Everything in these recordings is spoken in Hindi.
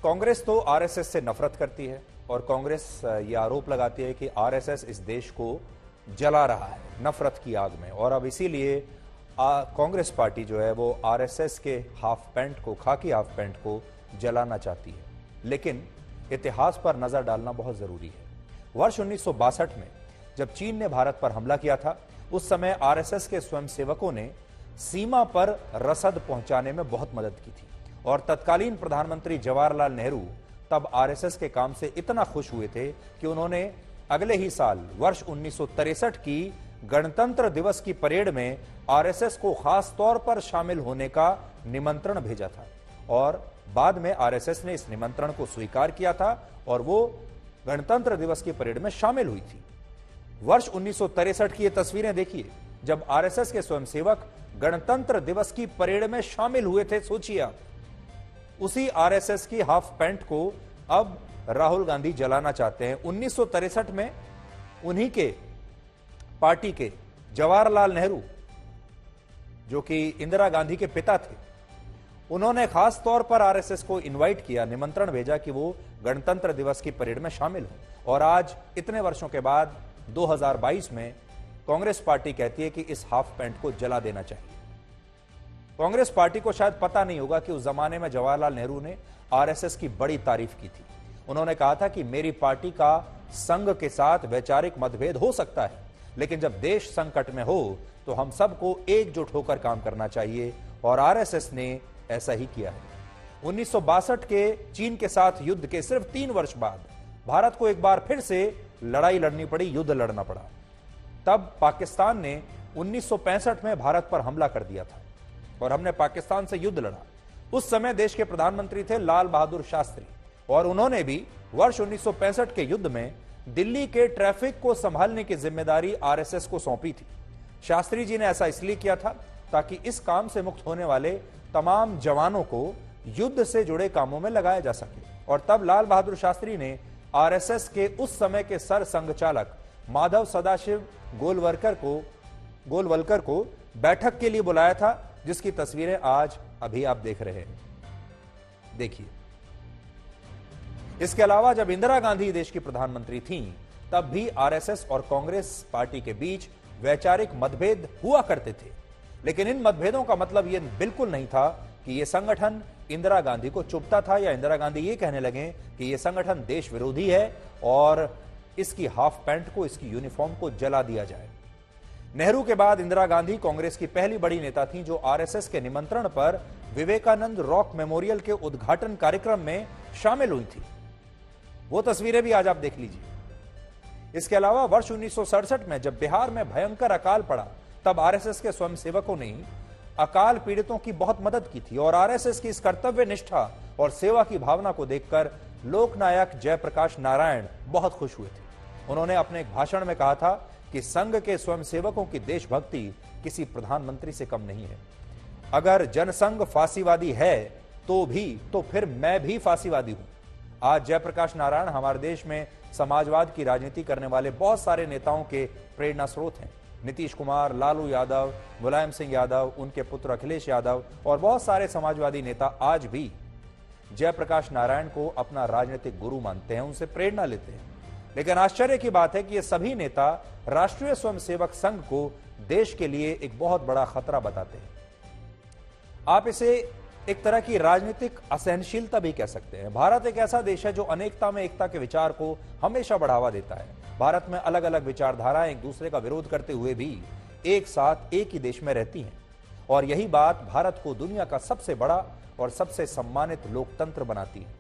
कांग्रेस तो आरएसएस से नफरत करती है और कांग्रेस ये आरोप लगाती है कि आरएसएस इस देश को जला रहा है नफरत की आग में, और अब इसीलिए कांग्रेस पार्टी जो है वो आरएसएस के हाफ पैंट को, खाकी हाफ पैंट को जलाना चाहती है। लेकिन इतिहास पर नजर डालना बहुत जरूरी है। वर्ष 1962 में जब चीन ने भारत पर हमला किया था, उस समय आरएसएस के स्वयंसेवकों ने सीमा पर रसद पहुंचाने में बहुत मदद की थी और तत्कालीन प्रधानमंत्री जवाहरलाल नेहरू तब आरएसएस के काम से इतना खुश हुए थे कि उन्होंने अगले ही साल वर्ष 1963 की गणतंत्र दिवस की परेड में आरएसएस को खास तौर पर शामिल होने का निमंत्रण भेजा था और बाद में आरएसएस ने इस निमंत्रण को स्वीकार किया था और वो गणतंत्र दिवस की परेड में शामिल हुई थी। वर्ष 1963 की ये तस्वीरें देखिए, जब आरएसएस के स्वयंसेवक गणतंत्र दिवस की परेड में शामिल हुए थे। सोचिए आप, उसी आरएसएस की हाफ पैंट को अब राहुल गांधी जलाना चाहते हैं। 1963 में उन्हीं के पार्टी के जवाहरलाल नेहरू, जो कि इंदिरा गांधी के पिता थे, उन्होंने खास तौर पर आरएसएस को इनवाइट किया, निमंत्रण भेजा कि वो गणतंत्र दिवस की परेड में शामिल हो। और आज इतने वर्षों के बाद 2022 में कांग्रेस पार्टी कहती है कि इस हाफ पैंट को जला देना चाहिए। कांग्रेस पार्टी को शायद पता नहीं होगा कि उस जमाने में जवाहरलाल नेहरू ने आरएसएस की बड़ी तारीफ की थी। उन्होंने कहा था कि मेरी पार्टी का संघ के साथ वैचारिक मतभेद हो सकता है, लेकिन जब देश संकट में हो तो हम सबको एकजुट होकर काम करना चाहिए, और आरएसएस ने ऐसा ही किया है। 1962 के चीन के साथ युद्ध के सिर्फ 3 वर्ष बाद भारत को एक बार फिर से लड़ाई लड़नी पड़ी, युद्ध लड़ना पड़ा। तब पाकिस्तान ने 1965 में भारत पर हमला कर दिया था और हमने पाकिस्तान से युद्ध लड़ा। उस समय देश के प्रधानमंत्री थे लाल बहादुर शास्त्री, और उन्होंने भी वर्ष 1965 के युद्ध में दिल्ली के ट्रैफिक को संभालने की जिम्मेदारी आरएसएस को सौंपी थी। शास्त्री जी ने ऐसा इसलिए किया था ताकि इस काम से मुक्त होने वाले तमाम जवानों को युद्ध से जुड़े कामों में लगाया जा सके। और तब लाल बहादुर शास्त्री ने आरएसएस के उस समय के सर संघचालक माधव सदाशिव गोलवलकर को बैठक के लिए बुलाया था, जिसकी तस्वीरें आज अभी आप देख रहे हैं। देखिए, इसके अलावा जब इंदिरा गांधी देश की प्रधानमंत्री थीं, तब भी आरएसएस और कांग्रेस पार्टी के बीच वैचारिक मतभेद हुआ करते थे, लेकिन इन मतभेदों का मतलब यह बिल्कुल नहीं था कि यह संगठन इंदिरा गांधी को चुभता था या इंदिरा गांधी ये कहने लगे कि यह संगठन देश विरोधी है और इसकी हाफ पैंट को, इसकी यूनिफॉर्म को जला दिया जाए। नेहरू के बाद इंदिरा गांधी कांग्रेस की पहली बड़ी नेता थी जो आरएसएस के निमंत्रण पर विवेकानंद रॉक मेमोरियल के उद्घाटन कार्यक्रम में शामिल हुई थी। वो तस्वीरें भी आज आप देख लीजिए। इसके अलावा वर्ष 1967 में जब बिहार में भयंकर अकाल पड़ा, तब आरएसएस के स्वयंसेवकों ने अकाल पीड़ितों की बहुत मदद की थी, और आरएसएस की इस कर्तव्य निष्ठा और सेवा की भावना को देखकर लोकनायक जयप्रकाश नारायण बहुत खुश हुए थे। उन्होंने अपने एक भाषण में कहा था कि संघ के स्वयंसेवकों की देशभक्ति किसी प्रधानमंत्री से कम नहीं है। अगर जनसंघ फांसीवादी है तो फिर मैं भी फांसीवादी हूं। आज जयप्रकाश नारायण हमारे देश में समाजवाद की राजनीति करने वाले बहुत सारे नेताओं के प्रेरणा स्रोत हैं। नीतीश कुमार, लालू यादव, मुलायम सिंह यादव, उनके पुत्र अखिलेश यादव और बहुत सारे समाजवादी नेता आज भी जयप्रकाश नारायण को अपना राजनीतिक गुरु मानते हैं, उनसे प्रेरणा लेते हैं। लेकिन आश्चर्य की बात है कि ये सभी नेता राष्ट्रीय स्वयंसेवक संघ को देश के लिए एक बहुत बड़ा खतरा बताते हैं। आप इसे एक तरह की राजनीतिक असहनशीलता भी कह सकते हैं। भारत एक ऐसा देश है जो अनेकता में एकता के विचार को हमेशा बढ़ावा देता है। भारत में अलग अलग विचारधाराएं एक दूसरे का विरोध करते हुए भी एक साथ एक ही देश में रहती हैं, और यही बात भारत को दुनिया का सबसे बड़ा और सबसे सम्मानित लोकतंत्र बनाती है।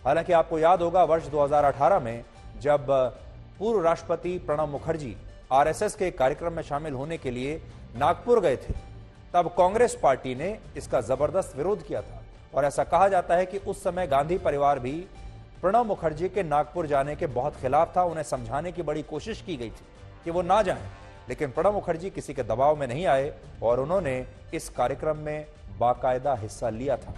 हालांकि आपको याद होगा वर्ष 2018 में जब पूर्व राष्ट्रपति प्रणब मुखर्जी आरएसएस के कार्यक्रम में शामिल होने के लिए नागपुर गए थे, तब कांग्रेस पार्टी ने इसका जबरदस्त विरोध किया था, और ऐसा कहा जाता है कि उस समय गांधी परिवार भी प्रणब मुखर्जी के नागपुर जाने के बहुत खिलाफ था। उन्हें समझाने की बड़ी कोशिश की गई थी कि वो ना जाएं, लेकिन प्रणब मुखर्जी किसी के दबाव में नहीं आए और उन्होंने इस कार्यक्रम में बाकायदा हिस्सा लिया था।